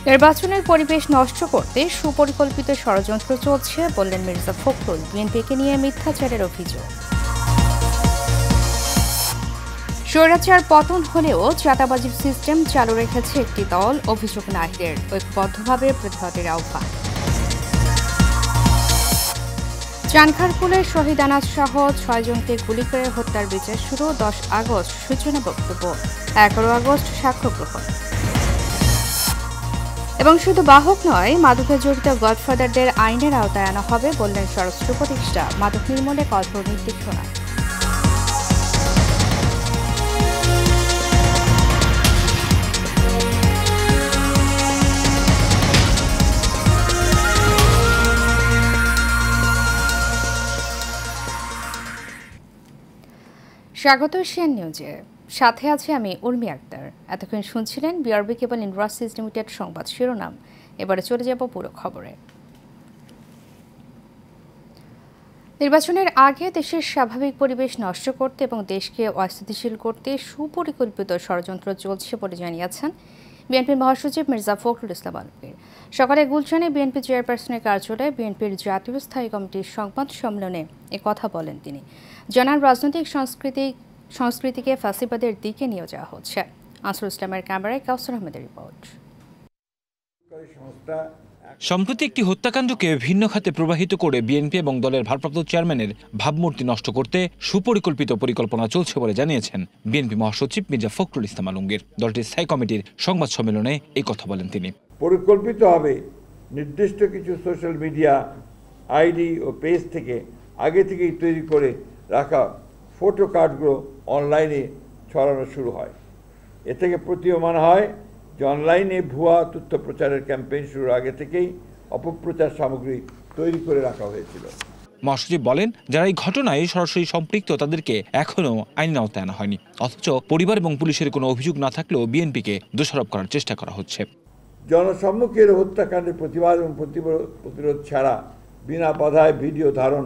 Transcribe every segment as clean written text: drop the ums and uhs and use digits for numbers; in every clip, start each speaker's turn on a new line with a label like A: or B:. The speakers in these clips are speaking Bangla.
A: নির্বাচনের পরিবেশ নষ্ট করতে সুপরিকল্পিত ষড়যন্ত্র চলছে বললেন মির্জা ফখরুল। বিএনপিকে নিয়ে মিথ্যাচারের অভিযোগ। স্বৈরাচার পতন হলেও চাঁদাবাজির সিস্টেম চালু রেখেছে একটি দল, অভিযোগ নাহিদের। ঐক্যবদ্ধভাবে প্রতিহতের আহ্বান। চানখারপুলের শহীদ আনাজ সহ 6 জনকে গুলি করে হত্যার বিচার শুরু। 10 আগস্ট সূচনা বক্তব্য, 11 আগস্ট সাক্ষ্য গ্রহণ। এবং শুধু বাহক নয়, মাদকে জড়িত গডফাদারদের আইনের আওতায় আনা হবে বললেন স্বরাষ্ট্র উপদেষ্টা। মাদক নির্মূলে কঠোর নির্দেশনা। স্বাগত এশিয়ান নিউজে, সাথে আছে আমি উর্মি আক্তার। এতক্ষণ শুনছিলেন বিআরবি কেবল ইন্ডাস্ট্রিজ লিমিটেড সংবাদ শিরোনাম। এবারে চলে যাব পুরো খবরে। নির্বাচনের আগে দেশের স্বাভাবিক পরিবেশ নষ্ট করতে এবং দেশকে অস্থিতিশীল করতে সুপরিকল্পিত ষড়যন্ত্র চলছে বলে জানিয়েছেন বিএনপির মহাসচিব মির্জা ফখরুল ইসলাম আলমগীর। সকালে গুলশানে বিএনপি চেয়ারপারসনের কার্যালয়ে বিএনপির জাতীয় স্থায়ী কমিটির সংবাদ সম্মেলনে কথা বলেন তিনি। জানান, রাজনৈতিক সংস্কৃতিকে ফ্যাসিবাদের দিকে নিয়ে যাওয়া হচ্ছে। আনসারুল ইসলামের ক্যামেরায় কাউসার আহমেদের রিপোর্ট।
B: সম্প্রতি একটি হত্যাকাণ্ডকে ভিন্ন খাতে প্রবাহিত করে বিএনপি এবং দলের ভারপ্রাপ্ত চেয়ারম্যানের ভাবমূর্তি নষ্ট করতে সুপরিকল্পিত পরিকল্পনা চলছে বলে জানিয়েছেন বিএনপি মহাসচিব মির্জা ফখরুল ইসলাম আলমগীর। দলটির স্থায়ী কমিটির সংবাদ সম্মেলনে এই কথা বলেন তিনি।
C: পরিকল্পিতভাবে নির্দিষ্ট কিছু সোশ্যাল মিডিয়া আইডি ও পেজ থেকে আগে থেকেই তৈরি করে রাখা ফটো কার্ডগুলো অনলাইনে ছড়ানো শুরু হয়। এ থেকে প্রতীয়মান হয় যে অনলাইনে ভুয়া তথ্য প্রচারের ক্যাম্পেইন শুরুর আগে থেকেই অপপ্রচার সামগ্রী তৈরি করে রাখা হয়েছিল।
B: মহাসচিব বলেন, যারা এই ঘটনায় সরাসরি সম্পৃক্ত তাদেরকে এখনও আইনের আওতায় আনা হয়নি, অথচ পরিবার এবং পুলিশের কোনো অভিযোগ না থাকলেও বিএনপিকে দোষারোপ করার চেষ্টা করা হচ্ছে।
C: জনসম্মুখের হত্যাকাণ্ডের প্রতিবাদ এবং প্রতিরোধ ছাড়া বিনা বাধায় ভিডিও ধারণ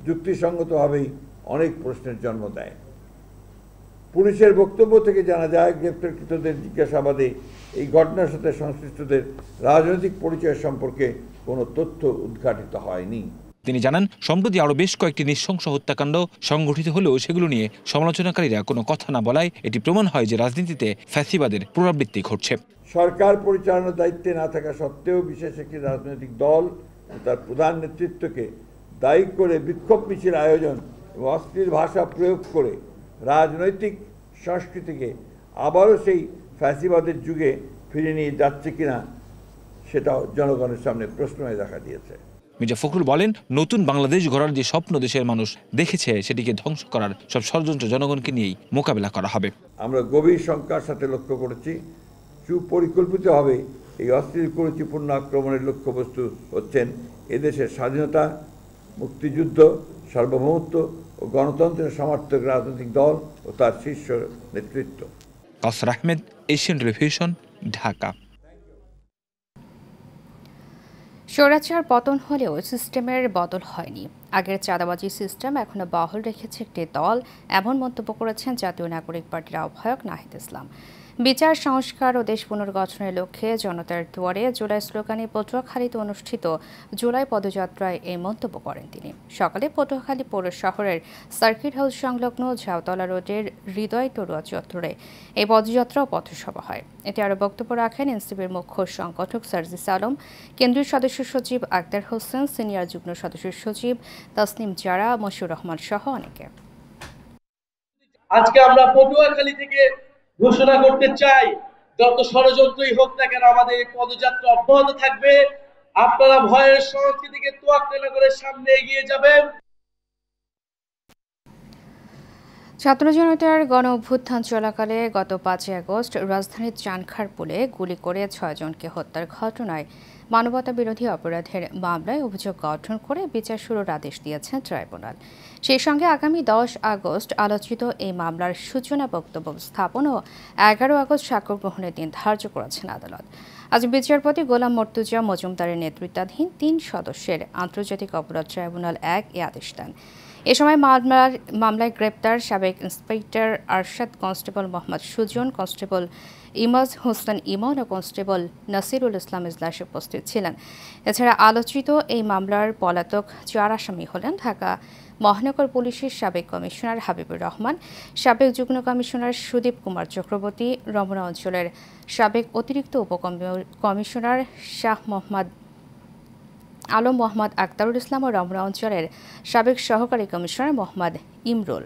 C: যুক্তিসঙ্গতভাবেই অনেক প্রশ্নের জন্ম দেয়। পুলিশের বক্তব্য থেকে জানা যায়, গ্রেপ্তারকৃতদের জিজ্ঞাসাবাদে এই ঘটনার সাথে সংশ্লিষ্টদের রাজনৈতিক পরিচয় সম্পর্কে কোনো তথ্য উদ্ঘাটিত হয়নি।
B: তিনি জানান, সম্প্রতি আরও বেশ কয়েকটি নৃশংস হত্যাকাণ্ড সংঘটিত হলেও সেগুলো নিয়ে সমালোচনাকারীরা কোনো কথা না বলায় এটি প্রমাণ হয় যে রাজনীতিতে ফ্যাসিবাদের পুনরাবৃত্তি ঘটছে।
C: সরকার পরিচালনার দায়িত্বে না থাকা সত্ত্বেও বিশেষ একটি রাজনৈতিক দল ও তার প্রধান নেতৃত্বকে দায়ী করে বিক্ষোভ মিছিল আয়োজন এবং অশ্লীল ভাষা প্রয়োগ করে রাজনৈতিক সংস্কৃতিকে আবারও সেই ফ্যাসিবাদের যুগে ফিরে নিয়ে যাচ্ছে কিনা সেটাও জনগণের সামনে প্রশ্ন হয়ে দেখা দিয়েছে।
B: মির্জা ফখরুল বলেন, নতুন বাংলাদেশ গড়ার যে স্বপ্ন দেশের মানুষ দেখেছে সেটিকে ধ্বংস করার সব ষড়যন্ত্র জনগণকে নিয়েই মোকাবেলা করা হবে।
C: আমরা গভীর শঙ্কার সাথে লক্ষ্য করেছি, সুপরিকল্পিতভাবে এই অশ্লীল কুরুচিপূর্ণ আক্রমণের লক্ষ্যবস্তু হচ্ছেন এদেশের স্বাধীনতা, মুক্তিযুদ্ধ, সার্বভৌমত্ব ও গণতন্ত্রের সমর্থক রাজনৈতিক দল ও তার শীর্ষ নেতৃত্ব।
B: কাউসার আহমেদ, এশিয়ান টেলিভিশন, ঢাকা।
A: স্বৈরাচার পতন হলেও সিস্টেমের বদল হয়নি। আগের চাঁদাবাজি সিস্টেম এখনো বহাল রেখেছে একটি দল, এমন মন্তব্য করেছেন জাতীয় নাগরিক পার্টির আহ্বায়ক নাহিদ ইসলাম। বিচার সংস্কার ও দেশ পুনর্গঠনের লক্ষ্যে জনতার দুয়ারে জুলাই স্লোগানে পটুয়াখালীতে অনুষ্ঠিত জুলাই পদযাত্রায় এই মন্তব্য করেন তিনি। সকালে পটুয়াখালী পৌর শহরের সার্কিট হাউস সংলগ্ন ঝাউতলা রোডের হৃদয় তরুয়া চত্বরে এই পদযাত্রা ও পথসভা হয়। এতে আরও বক্তব্য রাখেন এনসিপির মুখ্য সংগঠক সার্জিস আলম, কেন্দ্রীয় সদস্য সচিব আক্তার হোসেন, সিনিয়র যুগ্ম সদস্য সচিব তাসনিম জারা, মশিউর রহমান সহ অনেকে।
D: আজকে আমরা পটুয়াখালী থেকে ঘোষণা করতে চাই, যত ষড়যন্ত্রই হোক না কেন আমাদের এই পদযাত্রা অব্যাহত থাকবে। আপনারা ভয়ের সংস্কৃতিকে তোয়াক্কা না করে সামনে এগিয়ে যাবেন।
A: ছাত্র জনতার গণ অভ্যুত্থান চলাকালে গত 5 আগস্ট রাজধানীর চানখারপুলে গুলি করে 6 জনকে হত্যার ঘটনায় মানবতা বিরোধী অপরাধের মামলায় অভিযোগ গঠন করে বিচার শুরুর আদেশ দিয়েছে ট্রাইব্যুনাল। সেই সঙ্গে আগামী 10 আগস্ট আলোচিত এই মামলার সূচনা বক্তব্য স্থাপন ও 11 আগস্ট সাক্ষ্য গ্রহণের দিন ধার্য করেছেন আদালত। আজ বিচারপতি গোলাম মর্তুজা মজুমদারের নেতৃত্বাধীন 3 সদস্যের আন্তর্জাতিক অপরাধ ট্রাইব্যুনাল 1 এ আদেশ দেন। এ সময় মামলায় গ্রেপ্তার সাবেক inspector Arshad, constable Mohammad Sujan, constable Imaj Hossain Imon ও কনস্টেবল নাসিরুল ইসলাম ইজলাসে উপস্থিত ছিলেন। এছাড়া আলোচিত এই মামলার পলাতক 4 আসামি হলেন ঢাকা মহানগর পুলিশের সাবেক কমিশনার হাবিবুর রহমান, সাবেক যুগ্ম কমিশনার সুদীপ কুমার চক্রবর্তী, রমনা অঞ্চলের সাবেক অতিরিক্ত উপকমিশনার শাহ মোহাম্মদ আলম মোহাম্মদ আক্তারুল ইসলাম ও রমনা অঞ্চলের সাবেক সহকারী কমিশনার মোহাম্মদ ইমরুল।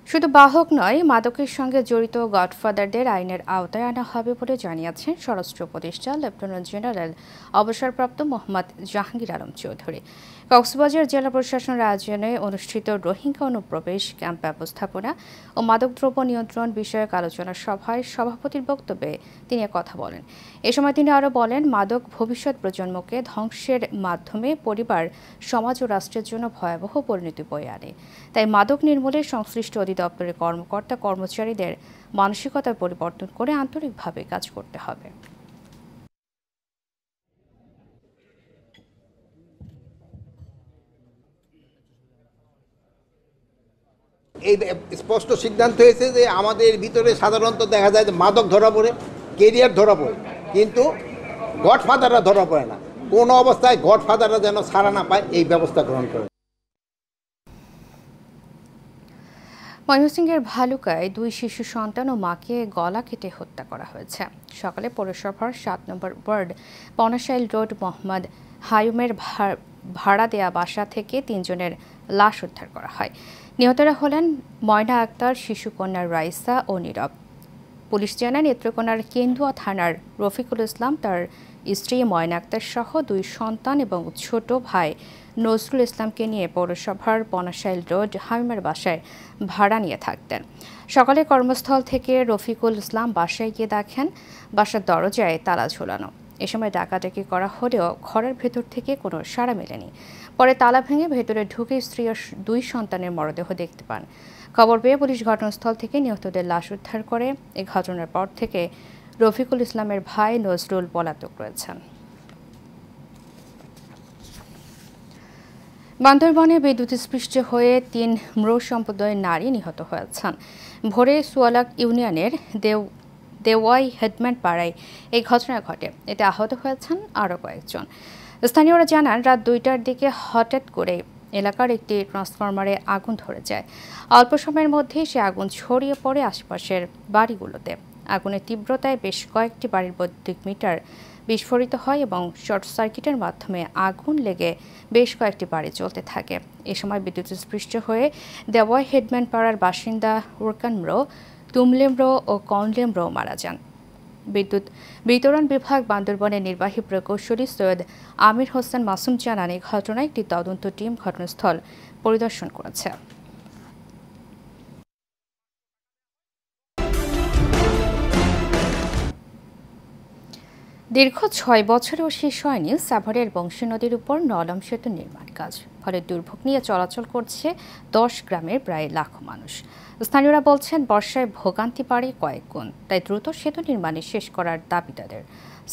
A: শুধু বাহক নয়, মাদকের সঙ্গে জড়িত গডফাদারদের আইনের আওতায় আনা হবে বলে জানিয়েছেন স্বরাষ্ট্র উপদেষ্টা লেফটেন্যান্ট জেনারেল অবসরপ্রাপ্ত মোহাম্মদ জাহাঙ্গীর আলম চৌধুরী। কক্সবাজার জেলা প্রশাসনের আয়োজনে অনুষ্ঠিত রোহিঙ্গা অনুপ্রবেশ ক্যাম্প ব্যবস্থাপনা ও মাদকদ্রব্য নিয়ন্ত্রণ বিষয়ক আলোচনা সভায় সভাপতির বক্তব্যে তিনি কথা বলেন। এ সময় তিনি আরও বলেন, মাদক ভবিষ্যৎ প্রজন্মকে ধ্বংসের মাধ্যমে পরিবার, সমাজ ও রাষ্ট্রের জন্য ভয়াবহ পরিণতি বয়ে আনে। তাই মাদক নির্মূলে সংশ্লিষ্ট অধিদপ্তরের কর্মকর্তা কর্মচারীদের মানসিকতা পরিবর্তন করে আন্তরিকভাবে কাজ করতে হবে।
E: এই স্পষ্ট সিদ্ধান্ত হয়েছে যে আমাদের ভিতরে সাধারণত দেখা যায় যে মাদক ধরা পড়ে, কেরিয়ার ধরা পড়ে, কিন্তু গডফাদাররা ধরা পড়ে না। কোনো অবস্থায় গডফাদাররা যেন ছাড়া না পায়, এই ব্যবস্থা গ্রহণ করে।
A: ময়মনসিংহের ভালুকায় 2 শিশু সন্তান ও মাকে গলা কেটে হত্যা করা হয়েছে। সকালে পৌরসভার 7 নম্বর ওয়ার্ড পনাশাইল রোড মোহাম্মদ হায়ুমের ভাড়া দেয়া বাসা থেকে 3 জনের লাশ উদ্ধার করা হয়। নিহতরা হলেন ময়না আক্তার, শিশুকন্যা রাইসা ও নীরব। পুলিশ জানায়, নেত্রকোনার কেন্দুয়া থানার রফিকুল ইসলাম, তার স্ত্রী ময়না আক্তার সহ 2 সন্তান এবং ছোট ভাই নজরুল ইসলামকে নিয়ে পৌরসভার পনাশাইল রোড হায়ুমের বাসায় ভাড়া নিয়ে থাকতেন। সকালে কর্মস্থল থেকে রফিকুল ইসলাম বাসায় গিয়ে দেখেন বাসার দরজায় তালা ঝোলানো। এ সময় ডাকাডাকি করা হলেও ঘরের ভেতর থেকে কোনো সাড়া মেলেনি। পরে তালা ভেঙে ভেতরে ঢুকে স্ত্রী ও 2 সন্তানের মরদেহ দেখতে পান। খবর পেয়ে পুলিশ ঘটনাস্থল থেকে নিহতদের লাশ উদ্ধার করে। এই ঘটনার পর থেকে রফিকুল ইসলামের ভাই নজরুল পলাতক রয়েছেন। বান্দরবানে বিদ্যুৎস্পৃষ্ট হয়ে 3 মৃত সম্প্রদায়ের নারী নিহত হয়েছেন। ভোরে সুয়ালাক ইউনিয়নের দেওয়াই হেডম্যান পাড়ায় এই ঘটনা ঘটে। এতে আহত হয়েছেন আরও কয়েকজন। স্থানীয়রা জানান, রাত 2টার দিকে হঠাৎ করে এলাকার একটি ট্রান্সফরমারে আগুন ধরে যায়। অল্প সময়ের মধ্যেই সে আগুন ছড়িয়ে পড়ে আশেপাশের বাড়িগুলোতে। আগুনের তীব্রতায় বেশ কয়েকটি বাড়ির বৈদ্যুতিক মিটার বিস্ফোরিত হয় এবং শর্ট সার্কিটের মাধ্যমে আগুন লেগে বেশ কয়েকটি বাড়ি জ্বলতে থাকে। এ সময় বিদ্যুৎস্পৃষ্ট হয়ে দেওয়াই হেডম্যান পাড়ার বাসিন্দা উরকানম্র, তুমলেম্র ও কনলেম্র মারা যান। বিদ্যুৎ বিতরণ বিভাগ বান্দরবনের নির্বাহী প্রকৌশলী সৈয়দ আমির হোসেন মাসুম জানান, এই ঘটনায় একটি তদন্ত টিম ঘটনাস্থল পরিদর্শন করেছে। দীর্ঘ 6 বছরেও শেষ হয়নি সাভারের বংশী নদীর উপর নলম সেতু নির্মাণ কাজ। ফলে দুর্ভোগ নিয়ে চলাচল করছে 10 গ্রামের প্রায় লাখো মানুষ। স্থানীয়রা বলছেন, বর্ষায় ভোগান্তি বাড়ে কয়েক গুণ। তাই দ্রুত সেতু নির্মাণে শেষ করার দাবি তাদের।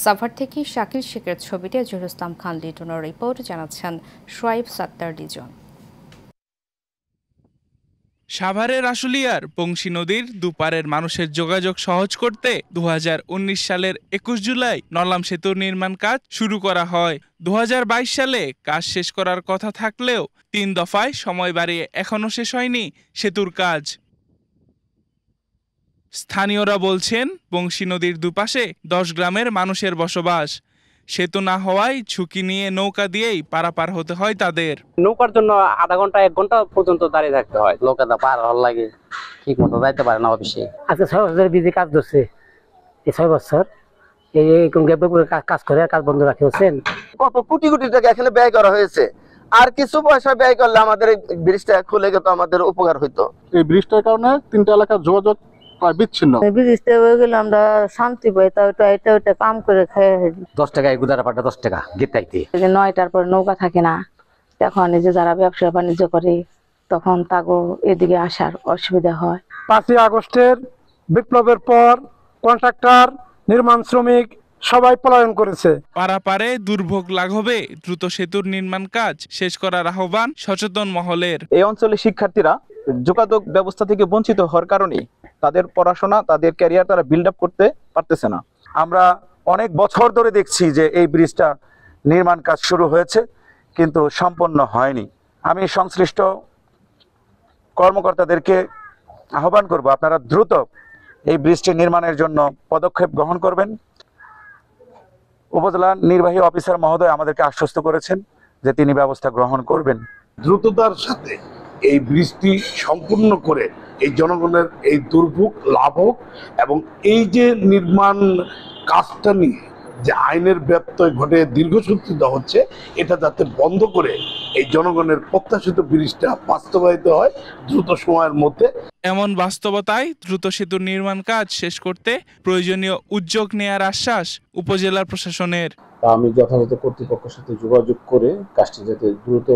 A: সাভার থেকে শাকিল শেখের ছবিতে জহুর ইসলাম খান লিটনের রিপোর্ট, জানাচ্ছেন শোয়েব সাত্তার লিজন।
F: সাভারের আশুলিয়ার বংশী নদীর দুপারের মানুষের যোগাযোগ সহজ করতে 2019 সালের 21 জুলাই নলাম সেতুর নির্মাণ কাজ শুরু করা হয়। 2022 সালে কাজ শেষ করার কথা থাকলেও 3 দফায় সময় বাড়িয়ে এখনো শেষ হয়নি সেতুর কাজ। স্থানীয়রা বলছেন, বংশী নদীর দুপাশে 10 গ্রামের মানুষের বসবাস। সেতু না হওয়ায় ঝুঁকি নিয়ে নৌকা দিয়েই পারাপার হতে হয় তাদের।
G: নৌকার জন্য আধা ঘন্টা 1 ঘন্টা পর্যন্ত দাঁড়িয়ে থাকতে হয়। নৌকাটা পার হওয়ার লাগে, ঠিক মতো যাইতে পারে না অফিসে। আজকে 6 বছর বিধি কাজ ধরছে, এই 6 বছর কাজ করে কাজ বন্ধ রাখেছেন।
H: কত কোটি কোটি টাকা এখানে ব্যয় করা হয়েছে, আর কিছু পয়সা ব্যয় করলে আমাদের এই ব্রিজটা খুলে গেলে আমাদের উপকার হইতো।
I: এই ব্রিজটার কারণে 3টা এলাকার যোগাযোগ বিচ্ছিন্ন।
J: ব্রিজটা হয়ে গেলে আমরা শান্তি পাই, তা ওটা কাম করে খেয়ে
G: 10 টাকা গুদারা পাটা 10 টাকা গেতাইতে।
J: 9টার পর নৌকা থাকে না, তখন এই যে যারা ব্যবসা বাণিজ্য করে তখন তাগো এদিকে আসার অসুবিধা হয়।
I: 5ই আগস্টের বিপ্লবের পর কন্ট্রাক্টর, নির্মাণ শ্রমিক
K: সবাই পলায়ন করেছে।
F: পারাপারে দুর্ভোগ লাঘবে দ্রুত সেতুর নির্মাণ কাজ শেষ করার আহ্বান সচেতন মহলের।
L: এই অঞ্চলের শিক্ষার্থীরা যোগাযোগ ব্যবস্থা থেকে বঞ্চিত হওয়ার কারণে তাদের পড়াশোনা, তাদের ক্যারিয়ার তারা বিল্ড আপ করতে পারতেছে না।
M: আমরা অনেক বছর ধরে দেখছি যে এই ব্রিজটা নির্মাণ কাজ শুরু হয়েছে কিন্তু সম্পন্ন হয়নি। আমি সংশ্লিষ্ট কর্মকর্তাদেরকে আহ্বান করব, আপনারা দ্রুত এই ব্রিজটি নির্মাণের জন্য পদক্ষেপ গ্রহণ করবেন। উপজেলা নির্বাহী অফিসার মহোদয় আমাদেরকে আশ্বস্ত করেছেন যে তিনি ব্যবস্থা গ্রহণ করবেন।
N: দ্রুততার সাথে এই ব্রিজটি সম্পূর্ণ করে এই জনগণের এই দুর্ভোগ লাভ হোক এবং এই যে নির্মাণ কাজটা নিয়ে যে আইনের ব্যত্যয় ঘটে দীর্ঘসূত্রিত হচ্ছে, এটা যাতে বন্ধ করে এই জনগণের প্রত্যাশিত ব্রিজটা বাস্তবায়িত হয় দ্রুত সময়ের মধ্যে।
F: এমন বাস্তবতায় দ্রুত সেতুর নির্মাণ কাজ শেষ করতে প্রয়োজনীয় উদ্যোগ নেয়ার আশ্বাস উপজেলা প্রশাসনের।
O: আমি যথাযথ কর্তৃপক্ষের সাথে যোগাযোগ করে কাজটি যাতে দ্রুত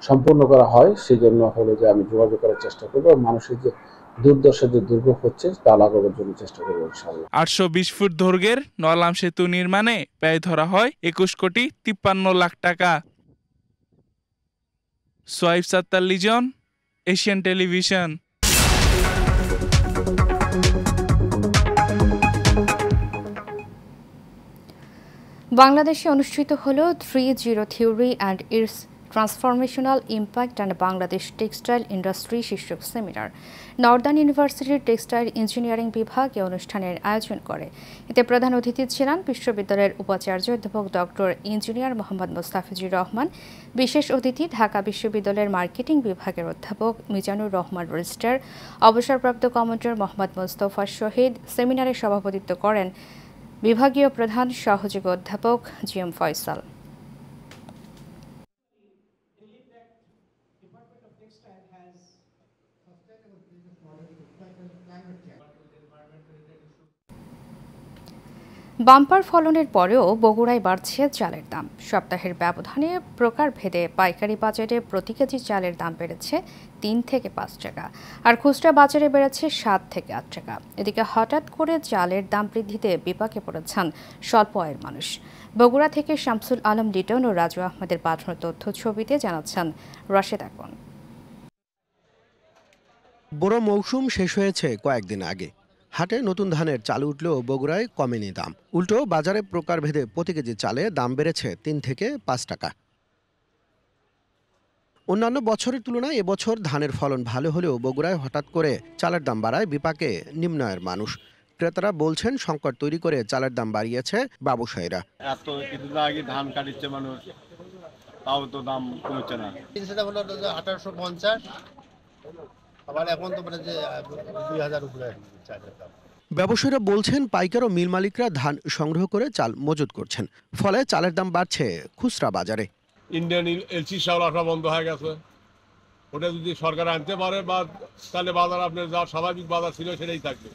O: সম্পন্ন করা হয় সেই জন্য হলো যে আমি যোগাযোগ করার চেষ্টা করবো। মানুষের যে দুর্দশা যে দুর্ভোগ হচ্ছে তা লাঘবের জন্য চেষ্টা করবো ইনশাআল্লাহ।
F: 820 ফুট দৈর্ঘ্যের নলাম সেতু নির্মাণে ব্যয় ধরা হয় 21 কোটি 53 লাখ টাকা। Shoaib Sattar Lizon, Asian television.
A: বাংলাদেশে অনুষ্ঠিত হলো 3-0 theory and its transformational impact and Bangladesh textile industry শীর্ষক সেমিনার। নর্দার্ন ইউনিভার্সিটির টেক্সটাইল ইঞ্জিনিয়ারিং বিভাগ এ অনুষ্ঠানের আয়োজন করে। এতে প্রধান অতিথি ছিলেন বিশ্ববিদ্যালয়ের উপাচার্য অধ্যাপক ডক্টর ইঞ্জিনিয়ার মোহাম্মদ মোস্তাফিজুর রহমান। বিশেষ অতিথি ঢাকা বিশ্ববিদ্যালয়ের মার্কেটিং বিভাগের অধ্যাপক মিজানুর রহমান রেজিস্ট্রার, অবসরপ্রাপ্ত কমান্ডার মোহাম্মদ মোস্তফা শহীদ। সেমিনারে সভাপতিত্ব করেন বিভাগীয় প্রধান সহযোগী অধ্যাপক জিএম ফয়সাল। বাম্পার ফলনের পরেও বগুড়ায় বাড়ছে চালের দাম। সপ্তাহের ব্যবধানে প্রকারভেদে পাইকারি বাজারে প্রতি কেজি চালের দাম বেড়েছে 3 থেকে 5 টাকা, আর খুচরা বাজারে বেড়েছে 7 থেকে 8 টাকা। এদিকে হঠাৎ করে চালের দাম বৃদ্ধিতে বিপাকে পড়েছেন স্বল্প আয়ের মানুষ। বগুড়া থেকে শামসুল আলম লিটন ও রাজু আহমেদের পাঠানো তথ্য ছবিতে জানাচ্ছেন রাশেদ আকন।
P: বড় মৌসুম শেষ হয়েছে কয়েকদিন আগে। হাটে নতুন ধানের চাল উঠলেও বগুড়ায় কমেনি দাম। উল্টো বাজারে প্রকারভেদে প্রতি কেজি চালে দাম বেড়েছে 3 থেকে 5 টাকা। অন্যান্য বছরের তুলনায় এবছর ধানের ফলন ভালো হলেও বগুড়ায় হঠাৎ করে চালের দাম বাড়ায় বিপাকে নিম্ন আয়ের মানুষ। ক্রেতারা বলছেন সংকট তৈরি করে চালের দাম বাড়িয়েছে ব্যবসায়ীরা।
Q: এত কিছুদিন আগে ধান কাটিচ্ছে মানুষ, তাও তো দাম কমছে না।
R: 1850, আবার এখন তো মানে যে 2000 উপরে চালের দাম।
P: ব্যবসায়ীরা বলছেন পাইকার ও মিল মালিকরা ধান সংগ্রহ করে চাল মজুত করছেন, ফলে চালের দাম বাড়ছে খুচরা বাজারে।
S: ইন্ডিয়ান এলসি চাউল আসা বন্ধ হয়ে গেছে, ওটা যদি সরকার আনতে পারে বা তাহলে বাজার আপনার যা স্বাভাবিক বাজার ছিল সেটাই থাকবে,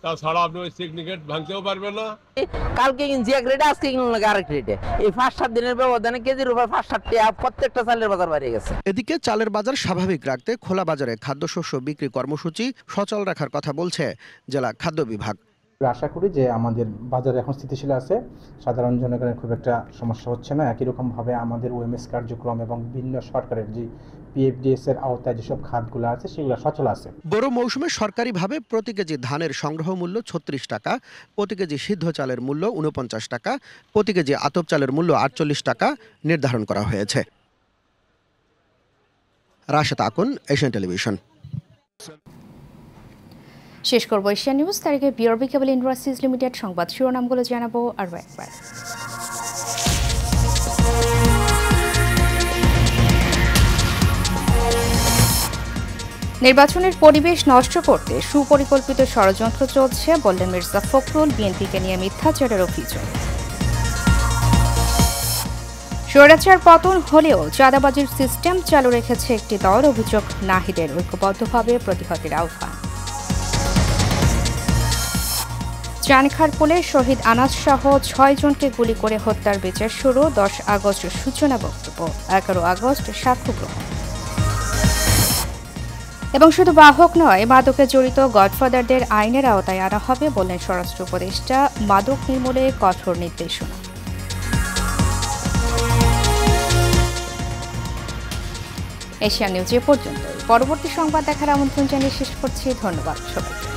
S: তাছাড়া আপনি ওই সিগনিকেট ভাঙতেও পারবেন না।
T: কালকে কিনছি এক রেটে, আজকে কিনলাম আরেক রেটে। এই 5-7 দিনের ব্যবধানে কেজির উপর 5-7 টাকা প্রত্যেকটা চালের বাজার বেড়ে গেছে।
P: এদিকে চালের বাজার স্বাভাবিক রাখতে খোলা বাজারে খাদ্যশস্য বিক্রি কর্মসূচি সচল রাখার কথা বলছে জেলা খাদ্য বিভাগ।
U: আশা করি যে আমাদের বাজারে এখন স্থিতিশীল আছে, সাধারণ জনগণের খুব একটা সমস্যা হচ্ছে না। একই রকমভাবে আমাদের ওএমএস কার্যক্রম এবং বিভিন্ন সরকারের যে পিএফডিএস এর আওতায় যেসব খাতগুলো আছে সেগুলো সচল আছে।
P: বড় মৌসুমে সরকারিভাবে প্রতি কেজি ধানের সংগ্রহ মূল্য 36 টাকা, প্রতি কেজি সিদ্ধ চালের মূল্য 49 টাকা, প্রতি কেজি আতপ চালের মূল্য 48 টাকা নির্ধারণ করা হয়েছে। Rashed Akon, Asian television.
A: শেষ করব এশিয়ান নিউজ। তারিখে বিআরবি কেবল ইন্ডাস্ট্রিজ লিমিটেড সংবাদ শিরোনামগুলো জানাবো আরও একবার। নির্বাচনের পরিবেশ নষ্ট করতে সুপরিকল্পিত ষড়যন্ত্র চলছে বললেন মির্জা ফখরুল। বিএনপিকে নিয়ে মিথ্যাচারের অভিযোগ। স্বৈরাচার পতন হলেও চাঁদাবাজির সিস্টেম চালু রেখেছে একটি দল, অভিযোগ নাহিদের। ঐক্যবদ্ধভাবে প্রতিহতের আহ্বান। চানখারপুলে শহীদ আনাস সহ 6 জনকে গুলি করে হত্যার বিচার শুরু। 10 আগস্ট সূচনা বক্তব্য, 11 আগস্ট সাক্ষ্য গ্রহণ। এবং শুধু বাহক নয়, মাদকে জড়িত গডফাদারদের আইনের আওতায় আনা হবে বললেন স্বরাষ্ট্র উপদেষ্টা। মাদক নির্মূলে কঠোর নির্দেশনা। এশিয়া নিউজ এ পর্যন্ত। পরবর্তী সংবাদ দেখার আমন্ত্রণ জানিয়ে শেষ করছি। ধন্যবাদ সবাইকে।